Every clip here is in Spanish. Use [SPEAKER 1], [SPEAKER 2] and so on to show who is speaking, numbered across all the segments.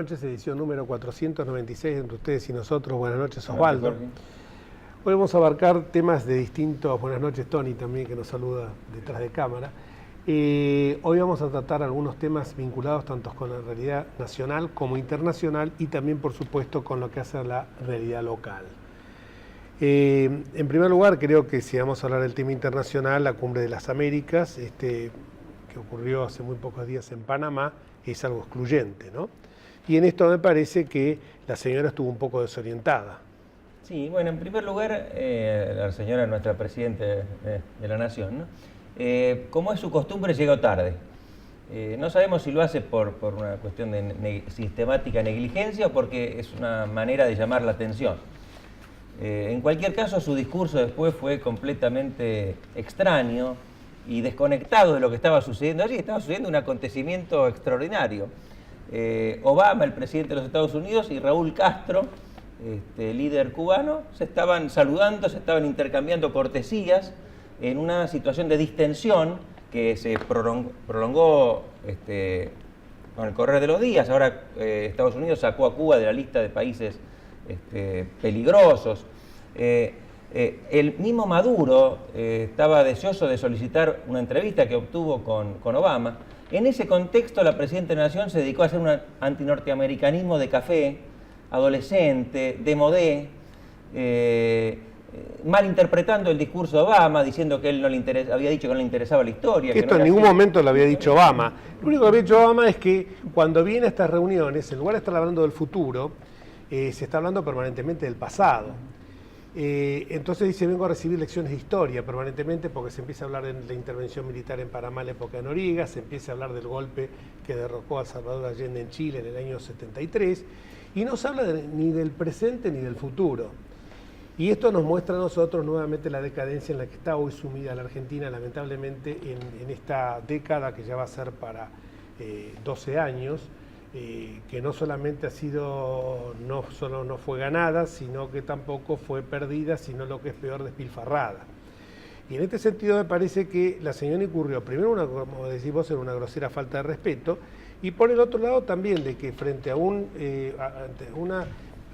[SPEAKER 1] noches, edición número 496 entre ustedes y nosotros. Buenas noches, Osvaldo. Hoy vamos a abarcar temas de distintos... Buenas noches, Tony, también, que nos saluda detrás de cámara. Hoy vamos a tratar algunos temas vinculados tanto con la realidad nacional como internacional y también, por supuesto, con lo que hace a la realidad local. En primer lugar, creo que si vamos a hablar del tema internacional, la Cumbre de las Américas, que ocurrió hace muy pocos días en Panamá, es algo excluyente, ¿no? Y en esto me parece que la señora estuvo un poco desorientada.
[SPEAKER 2] Sí, bueno, en primer lugar, la señora, nuestra Presidenta de la Nación, ¿no? Como es su costumbre, llegó tarde. No sabemos si lo hace por una cuestión de sistemática negligencia o porque es una manera de llamar la atención. En cualquier caso, su discurso después fue completamente extraño y desconectado de lo que estaba sucediendo allí. Estaba sucediendo un acontecimiento extraordinario. Obama, el presidente de los Estados Unidos, y Raúl Castro, líder cubano, se estaban saludando, se estaban intercambiando cortesías en una situación de distensión que se prolongó con el correr de los días. Ahora Estados Unidos sacó a Cuba de la lista de países peligrosos. El mismo Maduro estaba deseoso de solicitar una entrevista que obtuvo con Obama. En ese contexto, la Presidenta de la Nación se dedicó a hacer un antinorteamericanismo de café, adolescente, de malinterpretando el discurso de Obama, diciendo que él no le había dicho que no le interesaba la historia.
[SPEAKER 1] Que esto en ningún momento lo había dicho Obama. Lo único que había dicho Obama es que cuando viene a estas reuniones, en lugar de estar hablando del futuro, se está hablando permanentemente del pasado. Entonces dice, vengo a recibir lecciones de historia permanentemente porque se empieza a hablar de la intervención militar en Panamá en la época de Noriega, se empieza a hablar del golpe que derrocó a Salvador Allende en Chile en el año 73, y no se habla ni del presente ni del futuro. Y esto nos muestra a nosotros nuevamente la decadencia en la que está hoy sumida la Argentina, lamentablemente, en esta década que ya va a ser para 12 años, que no solamente no solo no fue ganada, sino que tampoco fue perdida, sino lo que es peor, despilfarrada. Y en este sentido me parece que la señora incurrió, primero, como decís vos, en una grosera falta de respeto, y por el otro lado también de que frente a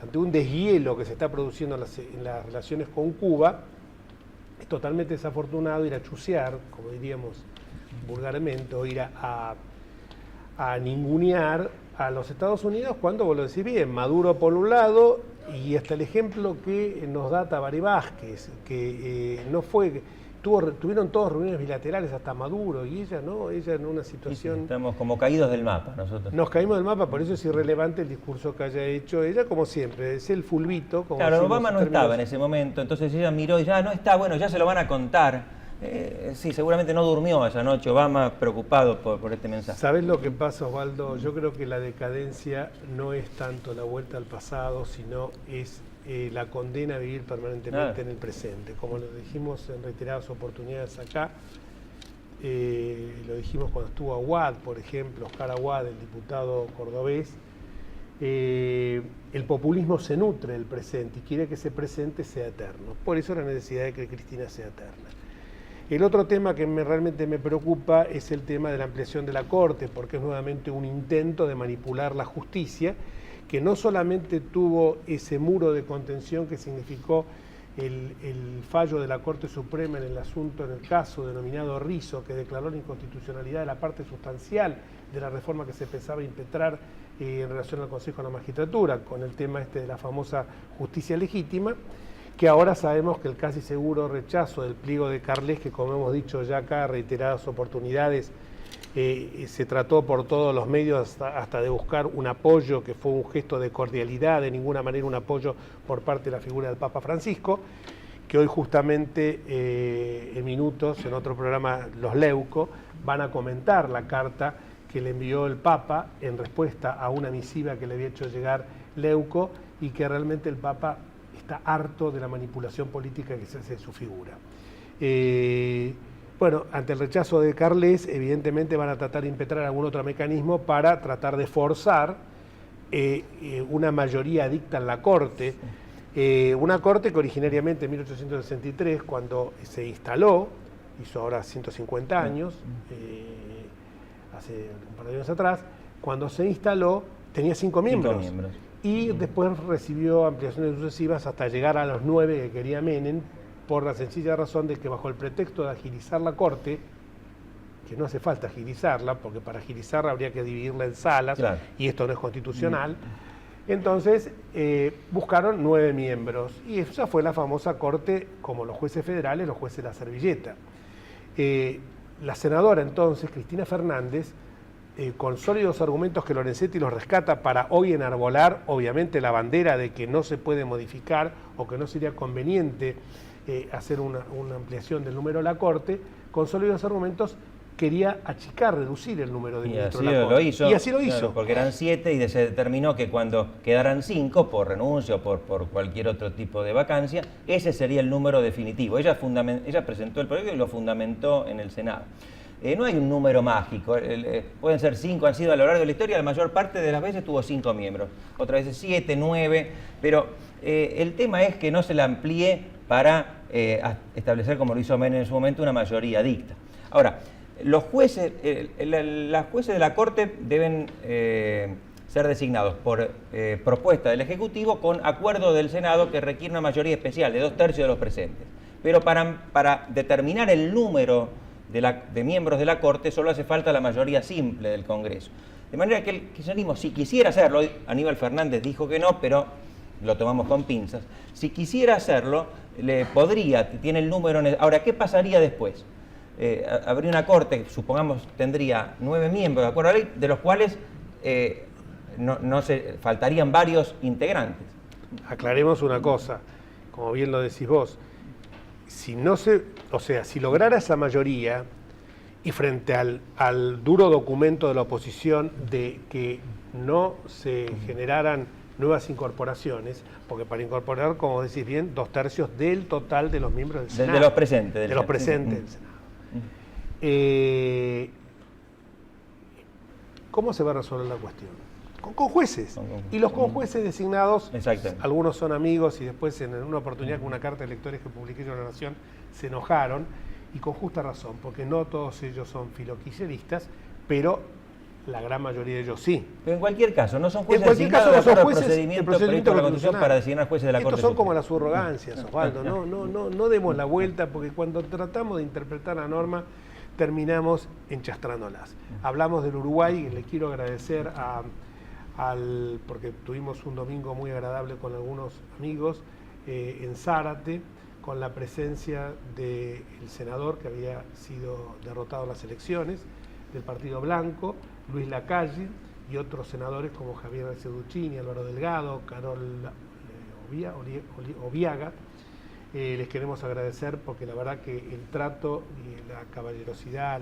[SPEAKER 1] ante un deshielo que se está produciendo en las relaciones con Cuba, es totalmente desafortunado ir a chusear, como diríamos vulgarmente, o ir a ningunear a los Estados Unidos cuando, vos lo decís bien, Maduro por un lado, y hasta el ejemplo que nos da Tabaré Vázquez, que tuvieron todas reuniones bilaterales, hasta Maduro, y ella no, ella en una situación...
[SPEAKER 2] Sí, estamos como caídos del mapa nosotros.
[SPEAKER 1] Nos caímos del mapa, por eso es irrelevante el discurso que haya hecho ella, como siempre, es el fulbito. Como
[SPEAKER 2] claro, Obama no estaba en ese momento, entonces ella miró y ya no está, bueno, ya se lo van a contar. Sí, seguramente no durmió esa noche Obama preocupado por este mensaje.
[SPEAKER 1] ¿Sabés lo que pasa, Osvaldo? Yo creo que la decadencia no es tanto la vuelta al pasado, sino es la condena a vivir permanentemente en el presente. Como lo dijimos en reiteradas oportunidades acá, lo dijimos cuando estuvo Aguad, por ejemplo, Oscar Aguad, el diputado cordobés. El populismo se nutre del presente y quiere que ese presente sea eterno. Por eso la necesidad de que Cristina sea eterna. El otro tema que realmente me preocupa es el tema de la ampliación de la Corte, porque es nuevamente un intento de manipular la justicia, que no solamente tuvo ese muro de contención que significó el fallo de la Corte Suprema en el caso denominado Rizzo, que declaró la inconstitucionalidad de la parte sustancial de la reforma que se pensaba impetrar en relación al Consejo de la Magistratura, con el tema de la famosa justicia legítima, que ahora sabemos que el casi seguro rechazo del pliego de Carles, que como hemos dicho ya acá reiteradas oportunidades, se trató por todos los medios hasta de buscar un apoyo que fue un gesto de cordialidad, de ninguna manera un apoyo por parte de la figura del Papa Francisco, que hoy justamente en minutos, en otro programa, Los Leuco, van a comentar la carta que le envió el Papa en respuesta a una misiva que le había hecho llegar Leuco, y que realmente el Papa está harto de la manipulación política que se hace de su figura. Bueno, ante el rechazo de Carles, evidentemente van a tratar de impetrar algún otro mecanismo para tratar de forzar una mayoría dicta en la Corte, una Corte que originariamente en 1863, cuando se instaló, hizo ahora 150 años, hace un par de años atrás, cuando se instaló, tenía 5 miembros.
[SPEAKER 2] 5 miembros.
[SPEAKER 1] Y después recibió ampliaciones sucesivas hasta llegar a los 9 que quería Menem, por la sencilla razón de que bajo el pretexto de agilizar la Corte, que no hace falta agilizarla, porque para agilizarla habría que dividirla en salas, claro, y esto no es constitucional. Entonces buscaron 9 miembros, y esa fue la famosa Corte, como los jueces federales, los jueces de la servilleta. La senadora entonces, Cristina Fernández, con sólidos argumentos que Lorenzetti los rescata para hoy enarbolar, obviamente, la bandera de que no se puede modificar o que no sería conveniente hacer una ampliación del número de la Corte, con sólidos argumentos quería achicar, reducir el número de ministros de la Corte. Y así lo hizo.
[SPEAKER 2] Claro, porque eran 7 y se determinó que cuando quedaran 5, por renuncia o por cualquier otro tipo de vacancia, ese sería el número definitivo. Ella presentó el proyecto y lo fundamentó en el Senado. No hay un número mágico, pueden ser 5, han sido a lo largo de la historia, la mayor parte de las veces tuvo 5 miembros, otras veces 7, 9, pero el tema es que no se la amplíe para establecer, como lo hizo Menem en su momento, una mayoría dicta. Ahora, los jueces, las jueces de la Corte deben ser designados por propuesta del Ejecutivo con acuerdo del Senado que requiere una mayoría especial de 2/3 de los presentes. Pero para determinar el número de miembros de la Corte solo hace falta la mayoría simple del Congreso. De manera que el kirchnerismo, si quisiera hacerlo, Aníbal Fernández dijo que no, pero lo tomamos con pinzas, si quisiera hacerlo, tiene el número. Ahora, ¿qué pasaría después? Habría una Corte, supongamos, tendría 9 miembros, de acuerdo a la ley, de los cuales faltarían varios integrantes.
[SPEAKER 1] Aclaremos una cosa, como bien lo decís vos, si lograra esa mayoría y frente al duro documento de la oposición de que no se generaran nuevas incorporaciones, porque para incorporar, como decís bien, 2/3 del total de los miembros del Senado.
[SPEAKER 2] De los presentes.
[SPEAKER 1] De los presentes del Senado. ¿Cómo se va a resolver la cuestión? Con jueces. Y los conjueces designados, algunos son amigos y después en una oportunidad con una carta de electores que publiqué yo en La Nación se enojaron, y con justa razón, porque no todos ellos son filokirchneristas, pero la gran mayoría de ellos sí.
[SPEAKER 2] Pero en cualquier caso, no son jueces designados de acuerdo al procedimiento previsto por la Constitución para designar jueces de la Corte.
[SPEAKER 1] Estos son como las subrogancias, Osvaldo. No demos la vuelta, porque cuando tratamos de interpretar la norma terminamos enchastrándolas. Hablamos del Uruguay, y le quiero agradecer porque tuvimos un domingo muy agradable con algunos amigos en Zárate, con la presencia del senador que había sido derrotado en las elecciones, del Partido Blanco, Luis Lacalle, y otros senadores como Javier Seduchini, Álvaro Delgado, Carol Oviaga. Les queremos agradecer porque la verdad que el trato y la caballerosidad,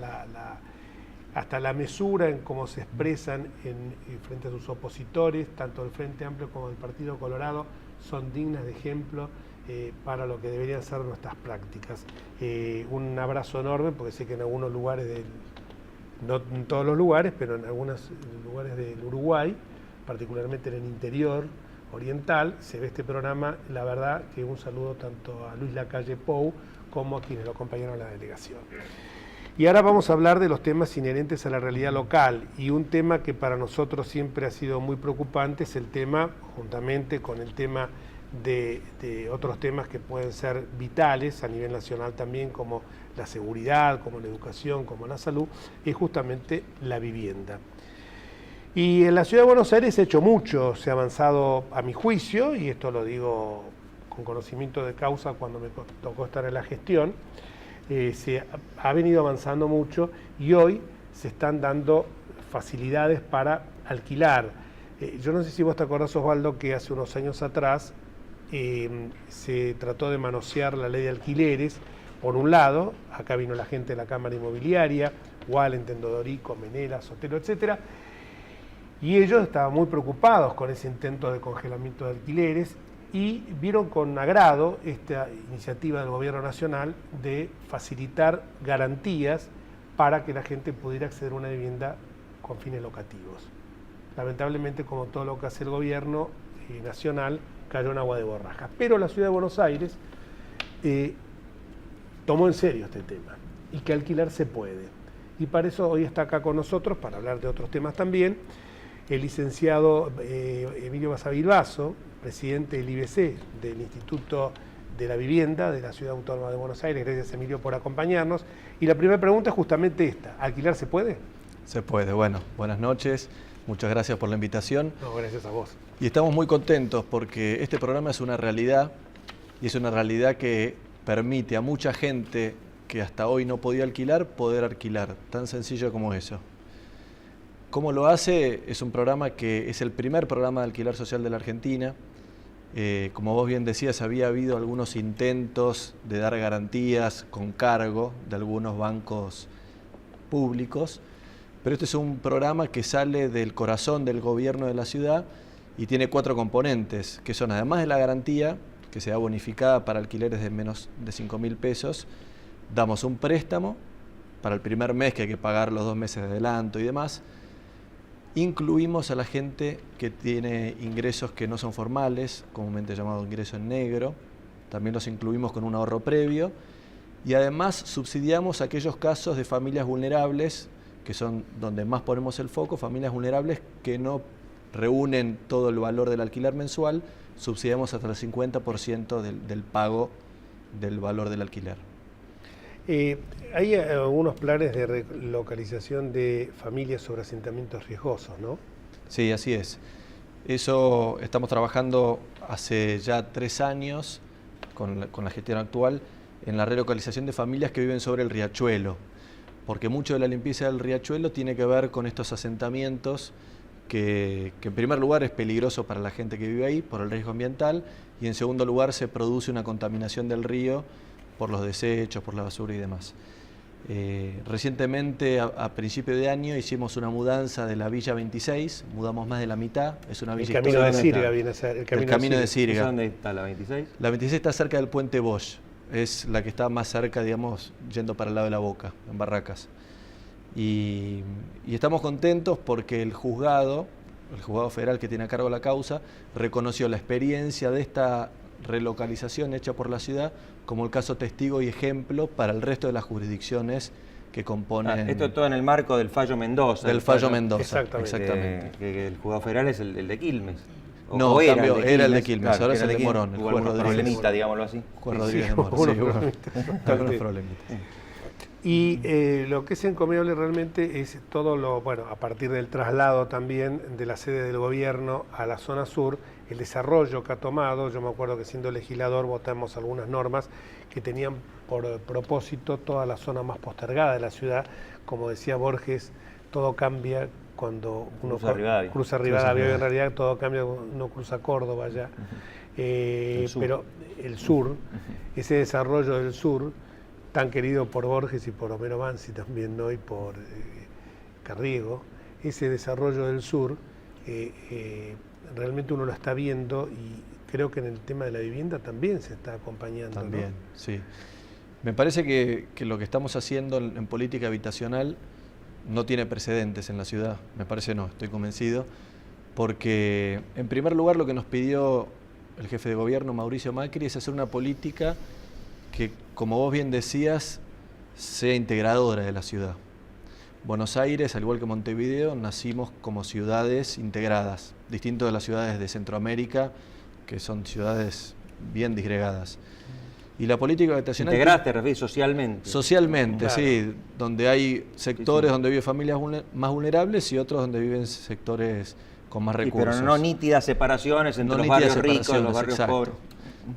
[SPEAKER 1] hasta la mesura en cómo se expresan frente a sus opositores, tanto del Frente Amplio como del Partido Colorado, son dignas de ejemplo para lo que deberían ser nuestras prácticas. Un abrazo enorme, porque sé que en algunos lugares no en todos los lugares, pero en algunos lugares del Uruguay, particularmente en el interior oriental, se ve este programa. La verdad que un saludo tanto a Luis Lacalle Pou como a quienes lo acompañaron a la delegación. Y ahora vamos a hablar de los temas inherentes a la realidad local, y un tema que para nosotros siempre ha sido muy preocupante es el tema, juntamente con el tema de otros temas que pueden ser vitales a nivel nacional también, como la seguridad, como la educación, como la salud, es justamente la vivienda. Y en la Ciudad de Buenos Aires se ha hecho mucho, se ha avanzado a mi juicio, y esto lo digo con conocimiento de causa cuando me tocó estar en la gestión. Se ha venido avanzando mucho y hoy se están dando facilidades para alquilar. Yo no sé si vos te acordás, Osvaldo, que hace unos años atrás se trató de manosear la ley de alquileres. Por un lado, acá vino la gente de la Cámara Inmobiliaria, Wallen, Tendodorico, Menela, Sotelo, etcétera, y ellos estaban muy preocupados con ese intento de congelamiento de alquileres, y vieron con agrado esta iniciativa del Gobierno Nacional de facilitar garantías para que la gente pudiera acceder a una vivienda con fines locativos. Lamentablemente, como todo lo que hace el Gobierno Nacional, cayó en agua de borrajas. Pero la Ciudad de Buenos Aires tomó en serio este tema, y que alquilar se puede. Y para eso hoy está acá con nosotros, para hablar de otros temas también, el licenciado Emilio Basavilbaso, presidente del IBC, del Instituto de la Vivienda de la Ciudad Autónoma de Buenos Aires. Gracias, Emilio, por acompañarnos. Y la primera pregunta es justamente esta: ¿alquilar se puede?
[SPEAKER 3] Se puede. Bueno, buenas noches. Muchas gracias por la invitación.
[SPEAKER 1] No, gracias a vos.
[SPEAKER 3] Y estamos muy contentos porque este programa es una realidad, y es una realidad que permite a mucha gente que hasta hoy no podía alquilar, poder alquilar. Tan sencillo como eso. ¿Cómo lo hace? Es un programa que es el primer programa de alquiler social de la Argentina. Como vos bien decías, había habido algunos intentos de dar garantías con cargo de algunos bancos públicos, pero este es un programa que sale del corazón del gobierno de la ciudad y tiene 4 componentes, que son, además de la garantía, que se da bonificada para alquileres de menos de 5.000 pesos, damos un préstamo para el primer mes, que hay que pagar los 2 meses de adelanto y demás. Incluimos a la gente que tiene ingresos que no son formales, comúnmente llamado ingreso en negro. También los incluimos con un ahorro previo. Y además subsidiamos aquellos casos de familias vulnerables, que son donde más ponemos el foco, familias vulnerables que no reúnen todo el valor del alquiler mensual. Subsidiamos hasta el 50% del pago del valor del alquiler.
[SPEAKER 1] Hay algunos planes de relocalización de familias sobre asentamientos riesgosos, ¿no?
[SPEAKER 3] Sí, así es. Eso estamos trabajando hace ya 3 años con la gestión actual en la relocalización de familias que viven sobre el riachuelo, porque mucho de la limpieza del riachuelo tiene que ver con estos asentamientos que en primer lugar es peligroso para la gente que vive ahí por el riesgo ambiental, y en segundo lugar se produce una contaminación del río por los desechos, por la basura y demás. Recientemente, a principio de año, hicimos una mudanza de la Villa 26, mudamos más de la mitad, es una villa
[SPEAKER 1] histórica. El Camino de Sirga viene a ser.
[SPEAKER 3] El Camino de Sirga.
[SPEAKER 2] ¿Dónde está la 26?
[SPEAKER 3] La 26 está cerca del Puente Bosch, es la que está más cerca, digamos, yendo para el lado de la Boca, en Barracas. Y estamos contentos porque el juzgado federal que tiene a cargo la causa, reconoció la experiencia de esta relocalización hecha por la ciudad como el caso testigo y ejemplo para el resto de las jurisdicciones que componen...
[SPEAKER 2] esto todo en el marco del fallo Mendoza.
[SPEAKER 3] Del fallo Mendoza, exactamente.
[SPEAKER 2] Que el juzgado federal es el de Quilmes.
[SPEAKER 3] No, era el de Quilmes, claro, ahora es el de Morón.
[SPEAKER 2] Hubo algunos problemitas, digámoslo así.
[SPEAKER 3] Juan Rodríguez de Morón. Algunos problemitas.
[SPEAKER 1] Y lo que es encomiable realmente es todo lo, bueno, a partir del traslado también de la sede del gobierno a la zona sur, el desarrollo que ha tomado. Yo me acuerdo que siendo legislador votamos algunas normas que tenían por propósito toda la zona más postergada de la ciudad. Como decía Borges, todo cambia cuando uno cruza Rivadavia. En realidad todo cambia cuando uno cruza Córdoba ya. Pero el sur, ese desarrollo del sur, tan querido por Borges y por Homero Mansi también, ¿no? Y por Carriego, ese desarrollo del sur, realmente uno lo está viendo, y creo que en el tema de la vivienda también se está acompañando.
[SPEAKER 3] También,
[SPEAKER 1] ¿no?
[SPEAKER 3] Sí. Me parece que lo que estamos haciendo en política habitacional no tiene precedentes en la ciudad, me parece no, estoy convencido, porque en primer lugar lo que nos pidió el jefe de gobierno, Mauricio Macri, es hacer una política que, como vos bien decías, sea integradora de la ciudad. Buenos Aires, al igual que Montevideo, nacimos como ciudades integradas, distinto de las ciudades de Centroamérica, que son ciudades bien disgregadas. Y la política habitacional...
[SPEAKER 2] ¿Integraste, refieres socialmente?
[SPEAKER 3] Socialmente,
[SPEAKER 1] claro.
[SPEAKER 3] Sí, donde hay sectores donde viven familias más vulnerables y otros donde viven sectores con más recursos.
[SPEAKER 2] Pero no nítidas separaciones entre los barrios ricos y los barrios pobres.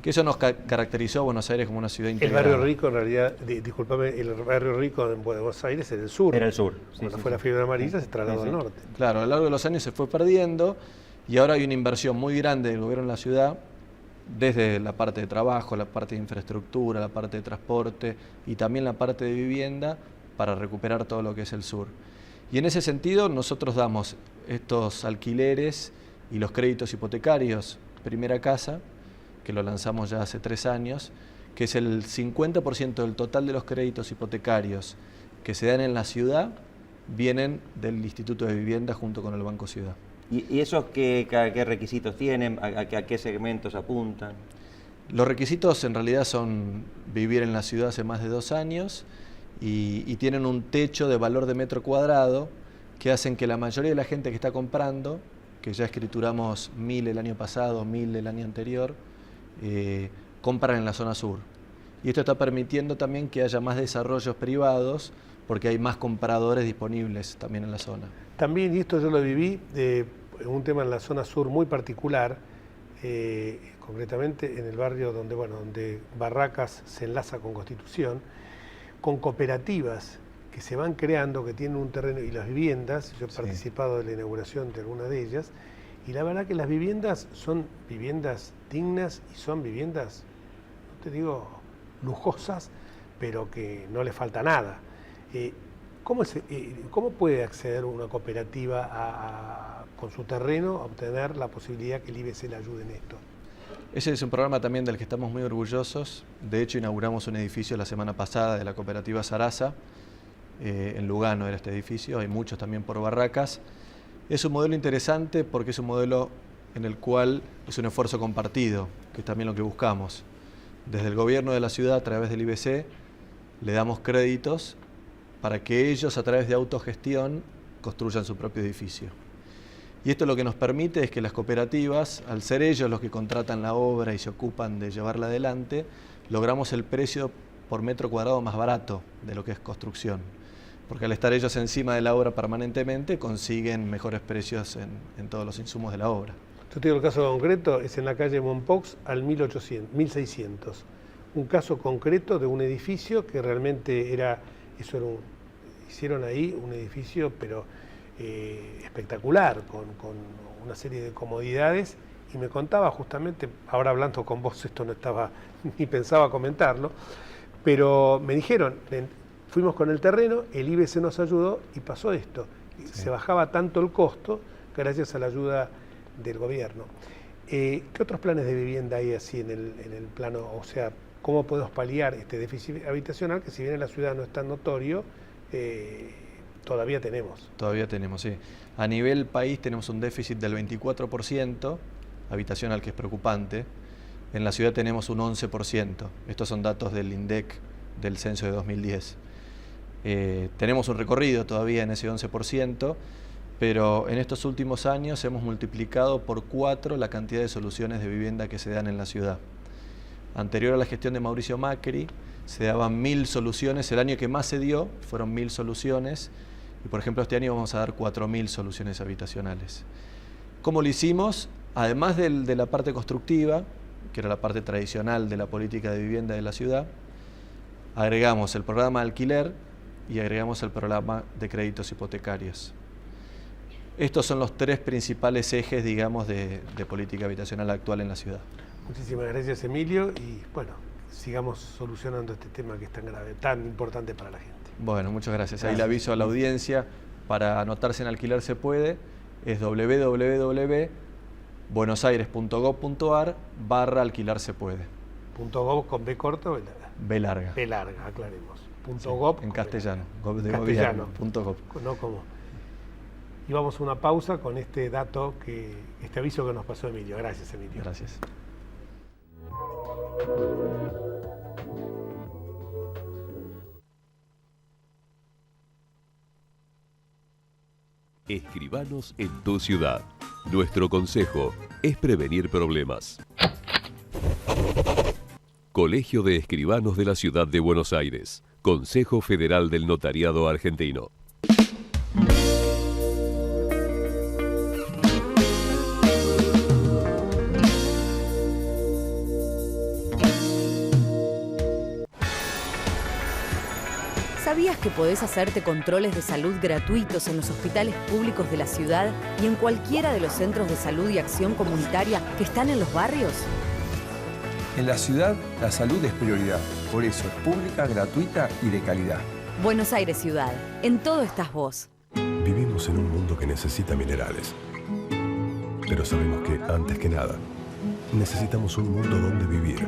[SPEAKER 3] Que eso nos caracterizó a Buenos Aires como una ciudad integrada.
[SPEAKER 1] El barrio rico, en realidad, discúlpame, el barrio rico de Buenos Aires era el sur.
[SPEAKER 2] Era el sur.
[SPEAKER 1] Cuando fue la fiebre amarilla se trasladó al norte.
[SPEAKER 3] Claro, a lo largo de los años se fue perdiendo y ahora hay una inversión muy grande del gobierno en la ciudad, desde la parte de trabajo, la parte de infraestructura, la parte de transporte y también la parte de vivienda para recuperar todo lo que es el sur. Y en ese sentido nosotros damos estos alquileres y los créditos hipotecarios Primera Casa, que lo lanzamos ya hace 3 años, que es el 50% del total de los créditos hipotecarios que se dan en la ciudad, vienen del Instituto de Vivienda junto con el Banco Ciudad.
[SPEAKER 2] ¿Y esos qué requisitos tienen? ¿A qué segmentos apuntan?
[SPEAKER 3] Los requisitos en realidad son vivir en la ciudad hace más de 2 años y tienen un techo de valor de metro cuadrado que hacen que la mayoría de la gente que está comprando, que ya escrituramos 1000 el año pasado, 1000 el año anterior, compran en la zona sur. Y esto está permitiendo también que haya más desarrollos privados, porque hay más compradores disponibles también en la zona.
[SPEAKER 1] También, y esto yo lo viví, un tema en la zona sur muy particular, concretamente en el barrio donde Barracas se enlaza con Constitución, con cooperativas que se van creando, que tienen un terreno, y las viviendas, yo he participado de la inauguración de alguna de ellas, y la verdad que las viviendas son viviendas dignas y son viviendas, no te digo lujosas, pero que no le falta nada. ¿Cómo puede acceder una cooperativa con su terreno a obtener la posibilidad que el IBC le ayude en esto?
[SPEAKER 3] Ese es un programa también del que estamos muy orgullosos. De hecho, inauguramos un edificio la semana pasada de la cooperativa Sarasa. En Lugano era este edificio, hay muchos también por Barracas. Es un modelo interesante porque es un modelo en el cual es un esfuerzo compartido, que es también lo que buscamos. Desde el gobierno de la ciudad, a través del IBC, le damos créditos para que ellos, a través de autogestión, construyan su propio edificio. Y esto lo que nos permite es que las cooperativas, al ser ellos los que contratan la obra y se ocupan de llevarla adelante, logramos el precio por metro cuadrado más barato de lo que es construcción. Porque al estar ellos encima de la obra permanentemente, consiguen mejores precios en todos los insumos de la obra.
[SPEAKER 1] Yo te digo el caso concreto, es en la calle Mompox al 1600. Un caso concreto de un edificio que realmente hicieron ahí un edificio, pero espectacular, con una serie de comodidades, y me contaba justamente, ahora hablando con vos, esto no estaba, ni pensaba comentarlo, pero me dijeron, fuimos con el terreno, el IBC nos ayudó y pasó esto. Sí. Se bajaba tanto el costo gracias a la ayuda del gobierno. ¿Qué otros planes de vivienda hay así en el plano? O sea, ¿cómo podemos paliar este déficit habitacional que, si bien en la ciudad no es tan notorio, todavía tenemos?
[SPEAKER 3] Todavía tenemos, sí. A nivel país tenemos un déficit del 24% habitacional, que es preocupante. En la ciudad tenemos un 11%. Estos son datos del INDEC del censo de 2010. Tenemos un recorrido todavía en ese 11%, pero en estos últimos años hemos multiplicado por 4 la cantidad de soluciones de vivienda que se dan en la ciudad. Anterior a la gestión de Mauricio Macri, se daban 1000 soluciones. El año que más se dio fueron 1000 soluciones, y por ejemplo este año vamos a dar 4000 soluciones habitacionales. ¿Cómo lo hicimos? Además de la parte constructiva, que era la parte tradicional de la política de vivienda de la ciudad, agregamos el programa de alquiler y agregamos el programa de créditos hipotecarios. Estos son los 3 principales ejes, digamos, de política habitacional actual en la ciudad.
[SPEAKER 1] Muchísimas gracias, Emilio, y bueno, sigamos solucionando este tema que es tan grave, tan importante para la gente.
[SPEAKER 3] Bueno, muchas gracias. Ahí le aviso a la audiencia, para anotarse en Alquiler Se Puede, es www.buenosaires.gov.ar/alquilar se puede.
[SPEAKER 1] .gov con B corto,
[SPEAKER 3] B larga.
[SPEAKER 1] B larga, aclaremos.
[SPEAKER 3] Sí,
[SPEAKER 1] .gov
[SPEAKER 3] en castellano.
[SPEAKER 1] En castellano.
[SPEAKER 3] .gov.
[SPEAKER 1] No como. Y vamos a una pausa con este dato, este aviso que nos pasó Emilio. Gracias, Emilio.
[SPEAKER 3] Gracias.
[SPEAKER 4] Escribanos en tu ciudad. Nuestro consejo es prevenir problemas. Colegio de Escribanos de la Ciudad de Buenos Aires. Consejo Federal del Notariado Argentino.
[SPEAKER 5] ¿Sabías que podés hacerte controles de salud gratuitos en los hospitales públicos de la ciudad y en cualquiera de los centros de salud y acción comunitaria que están en los barrios?
[SPEAKER 6] En la ciudad, la salud es prioridad. Por eso es pública, gratuita y de calidad.
[SPEAKER 5] Buenos Aires Ciudad. En todo estás vos.
[SPEAKER 7] Vivimos en un mundo que necesita minerales. Pero sabemos que, antes que nada, necesitamos un mundo donde vivir.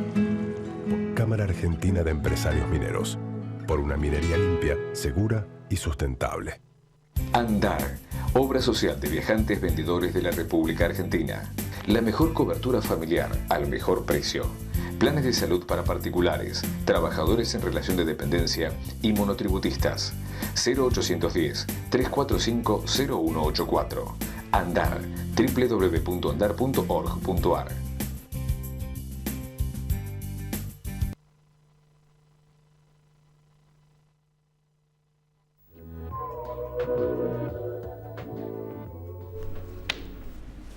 [SPEAKER 7] Cámara Argentina de Empresarios Mineros. Por una minería limpia, segura y sustentable.
[SPEAKER 8] Andar, obra social de viajantes vendedores de la República Argentina. La mejor cobertura familiar al mejor precio. planes de salud para particulares, trabajadores en relación de dependencia y monotributistas. 0810-345-0184. Andar, www.andar.org.ar.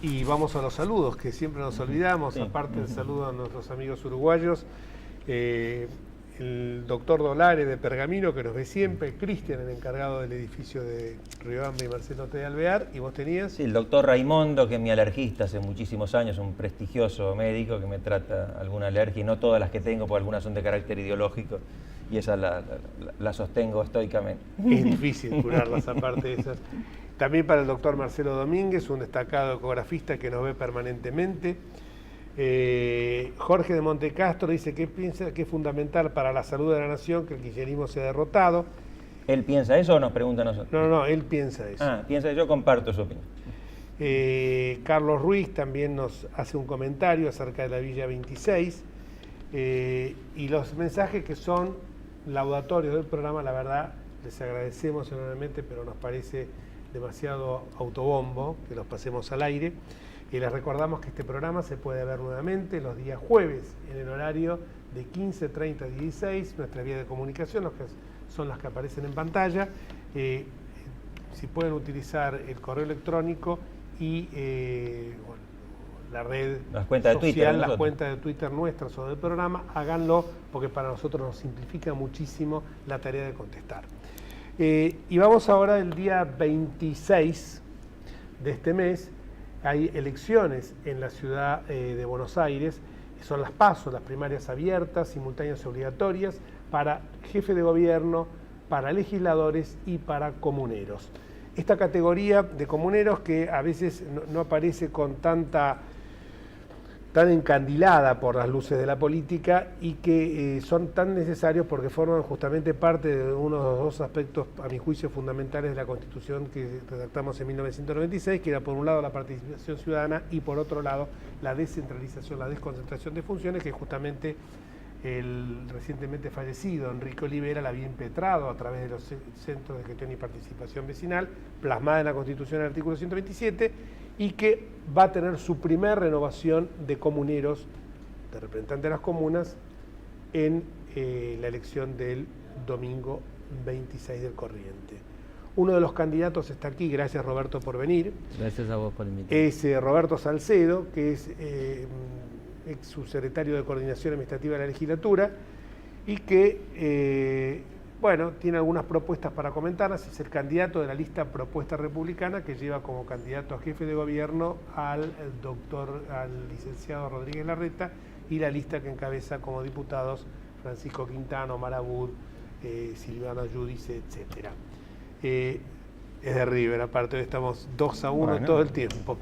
[SPEAKER 1] Y vamos a los saludos, que siempre nos olvidamos,
[SPEAKER 2] Sí.
[SPEAKER 1] aparte del saludo a nuestros amigos uruguayos, el doctor Dolare de Pergamino, que nos ve siempre, Cristian, el encargado del edificio de Riobamba y Marcelo T. de Alvear, y vos tenías...
[SPEAKER 2] Sí, el doctor Raimundo, que es mi alergista hace muchísimos años, un prestigioso médico que me trata alguna alergia, y no todas las que tengo, porque algunas son de carácter ideológico, y esa la sostengo estoicamente.
[SPEAKER 1] Es difícil curarlas aparte de esas. También para el doctor Marcelo Domínguez, un destacado ecografista que nos ve permanentemente. Jorge de Montecastro dice que piensa que es fundamental para la salud de la nación que el kirchnerismo sea derrotado.
[SPEAKER 2] ¿Él piensa eso o nos pregunta a nosotros?
[SPEAKER 1] No, él piensa eso.
[SPEAKER 2] Piensa, yo comparto su opinión.
[SPEAKER 1] Carlos Ruiz también nos hace un comentario acerca de la Villa 26. Y los mensajes que son laudatorios del programa, la verdad, les agradecemos enormemente, pero nos parece demasiado autobombo que los pasemos al aire. Y les recordamos que este programa se puede ver nuevamente los días jueves en el horario de 15:30 a 16, nuestra vía de comunicación, son las que aparecen en pantalla. Si pueden utilizar el correo electrónico y la red
[SPEAKER 2] las cuentas
[SPEAKER 1] social,
[SPEAKER 2] de Twitter,
[SPEAKER 1] las cuentas de Twitter nuestras o del programa, háganlo porque para nosotros nos simplifica muchísimo la tarea de contestar. Y vamos ahora el día 26 de este mes. Hay elecciones en la ciudad de Buenos Aires, son las PASO, las primarias abiertas, simultáneas y obligatorias, para jefe de gobierno, para legisladores y para comuneros. Esta categoría de comuneros que a veces no aparece con tan encandilada por las luces de la política y que son tan necesarios porque forman justamente parte de uno de los dos aspectos, a mi juicio, fundamentales de la Constitución que redactamos en 1996, que era por un lado la participación ciudadana y por otro lado la descentralización, la desconcentración de funciones, que justamente el recientemente fallecido Enrique Olivera la había impetrado a través de los centros de gestión y participación vecinal, plasmada en la Constitución en el artículo 127, y que va a tener su primer renovación de comuneros, de representantes de las comunas, en la elección del domingo 26 del corriente. Uno de los candidatos está aquí, gracias Roberto por venir.
[SPEAKER 9] Gracias a vos por invitarme.
[SPEAKER 1] Es Roberto Salcedo, que es ex subsecretario de Coordinación Administrativa de la Legislatura y que, tiene algunas propuestas para comentarlas. Es el candidato de la lista Propuesta Republicana que lleva como candidato a jefe de gobierno al licenciado Rodríguez Larreta y la lista que encabeza como diputados Francisco Quintana, Omar Abud, Silvana Giudice, etc. Es de River, aparte estamos 2-1 todo el tiempo.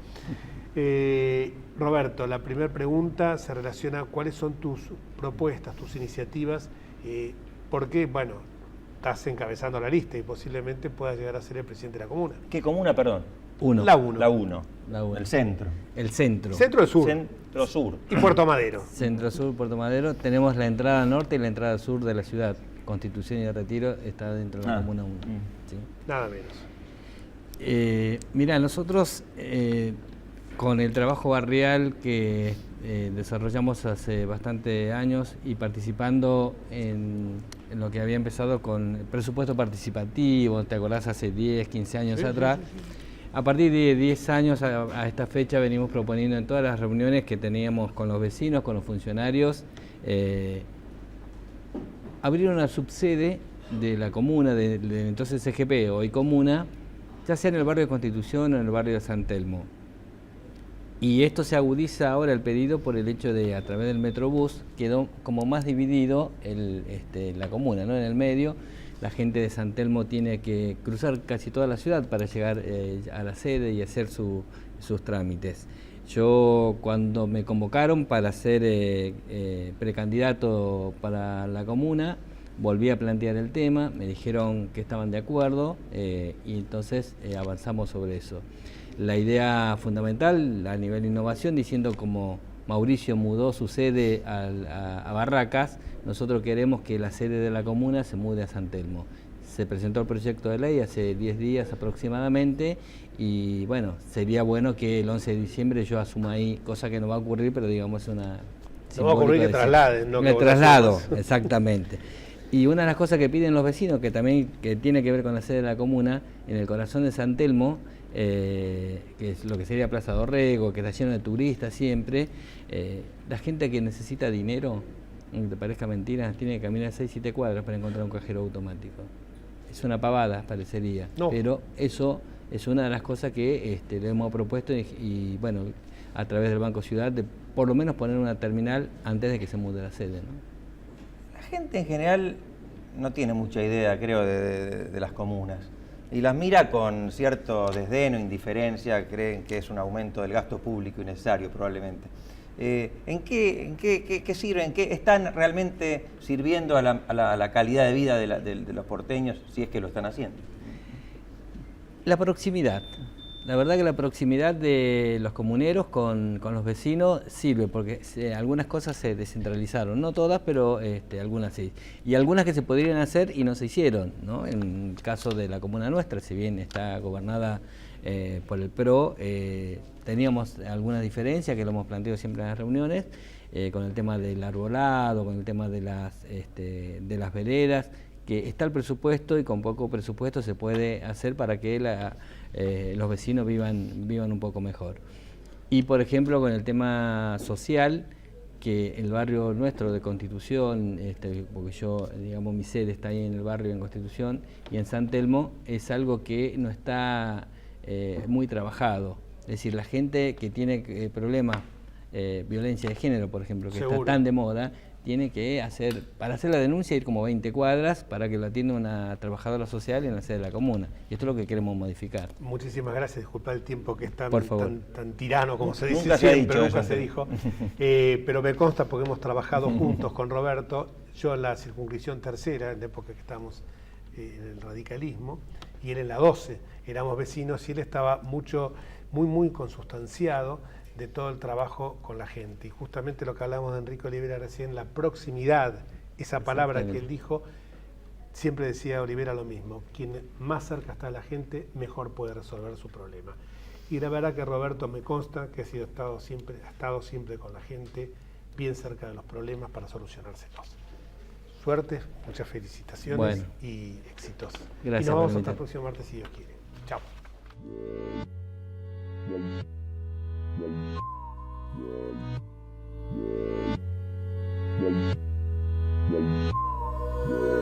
[SPEAKER 1] Roberto, la primera pregunta se relaciona a cuáles son tus propuestas, tus iniciativas, porque, estás encabezando la lista y posiblemente puedas llegar a ser el presidente de la comuna.
[SPEAKER 2] ¿Qué comuna, perdón?
[SPEAKER 1] La 1.
[SPEAKER 2] La 1. El centro.
[SPEAKER 9] El centro.
[SPEAKER 1] Centro del sur.
[SPEAKER 2] Centro sur.
[SPEAKER 1] Y Puerto Madero.
[SPEAKER 9] Centro sur, Puerto Madero. Tenemos la entrada norte y la entrada sur de la ciudad. Constitución y Retiro está dentro de la comuna 1. ¿Sí?
[SPEAKER 1] Nada menos.
[SPEAKER 9] Mira, nosotros con el trabajo barrial que desarrollamos hace bastante años y participando en lo que había empezado con el presupuesto participativo, ¿te acordás? Hace 10, 15 años atrás. Sí. A partir de 10 años a esta fecha venimos proponiendo en todas las reuniones que teníamos con los vecinos, con los funcionarios, abrir una subsede de la comuna, de entonces CGP, hoy comuna, ya sea en el barrio de Constitución o en el barrio de San Telmo. Y esto se agudiza ahora el pedido por el hecho de, a través del Metrobús, quedó como más dividido la comuna, ¿no? En el medio, la gente de San Telmo tiene que cruzar casi toda la ciudad para llegar a la sede y hacer sus trámites. Yo, cuando me convocaron para ser precandidato para la comuna, volví a plantear el tema, me dijeron que estaban de acuerdo y entonces avanzamos sobre eso. La idea fundamental a nivel de innovación, diciendo como Mauricio mudó su sede a Barracas, nosotros queremos que la sede de la comuna se mude a San Telmo. Se presentó el proyecto de ley hace 10 días aproximadamente y bueno, sería bueno que el 11 de diciembre yo asuma ahí, cosa que no va a ocurrir, pero digamos es una...
[SPEAKER 1] No va a ocurrir que trasladen, ¿no?
[SPEAKER 9] Me traslado, exactamente. Y una de las cosas que piden los vecinos, que también tiene que ver con la sede de la comuna, en el corazón de San Telmo, que es lo que sería Plaza Dorrego, que está lleno de turistas siempre, la gente que necesita dinero, aunque te parezca mentira, tiene que caminar 6-7 cuadras para encontrar un cajero automático. Es una pavada, parecería, pero eso es una de las cosas que le hemos propuesto y bueno, a través del Banco Ciudad, de por lo menos poner una terminal antes de que se mude la sede, ¿no?
[SPEAKER 2] La gente en general no tiene mucha idea, creo, de las comunas. Y las mira con cierto desdén o indiferencia, creen que es un aumento del gasto público innecesario probablemente. ¿En qué sirven? ¿En qué están realmente sirviendo a la calidad de vida de los porteños, si es que lo están haciendo?
[SPEAKER 9] La proximidad. La verdad que la proximidad de los comuneros con los vecinos sirve, porque algunas cosas se descentralizaron, no todas, pero algunas sí. Y algunas que se podrían hacer y no se hicieron, ¿no? En el caso de la comuna nuestra, si bien está gobernada por el PRO, teníamos algunas diferencias que lo hemos planteado siempre en las reuniones, con el tema del arbolado, con el tema de las veredas, que está el presupuesto y con poco presupuesto se puede hacer para que los vecinos vivan un poco mejor. Y por ejemplo con el tema social, que el barrio nuestro de Constitución, porque yo, digamos, mi sede está ahí en el barrio en Constitución y en San Telmo, es algo que no está muy trabajado. Es decir, la gente que tiene problemas, violencia de género, por ejemplo, que está tan de moda, tiene que para hacer la denuncia, ir como 20 cuadras para que lo atienda una trabajadora social en la sede de la comuna. Y esto es lo que queremos modificar.
[SPEAKER 1] Muchísimas gracias, disculpa el tiempo que es tan tirano como se dice
[SPEAKER 2] nunca
[SPEAKER 1] siempre, nunca se dijo. Pero me consta porque hemos trabajado juntos con Roberto, yo en la circunscripción tercera, en la época que estábamos en el radicalismo, y él en la 12, éramos vecinos y él estaba muy consustanciado de todo el trabajo con la gente. Y justamente lo que hablamos de Enrique Olivera recién, la proximidad, esa palabra que él dijo, siempre decía Olivera lo mismo, quien más cerca está la gente, mejor puede resolver su problema. Y la verdad que Roberto me consta que ha estado siempre con la gente, bien cerca de los problemas para solucionárselos. Suerte, muchas felicitaciones y éxitos.
[SPEAKER 9] Gracias.
[SPEAKER 1] Y nos vemos hasta el próximo martes si Dios quiere. Chao.
[SPEAKER 7] Yeah.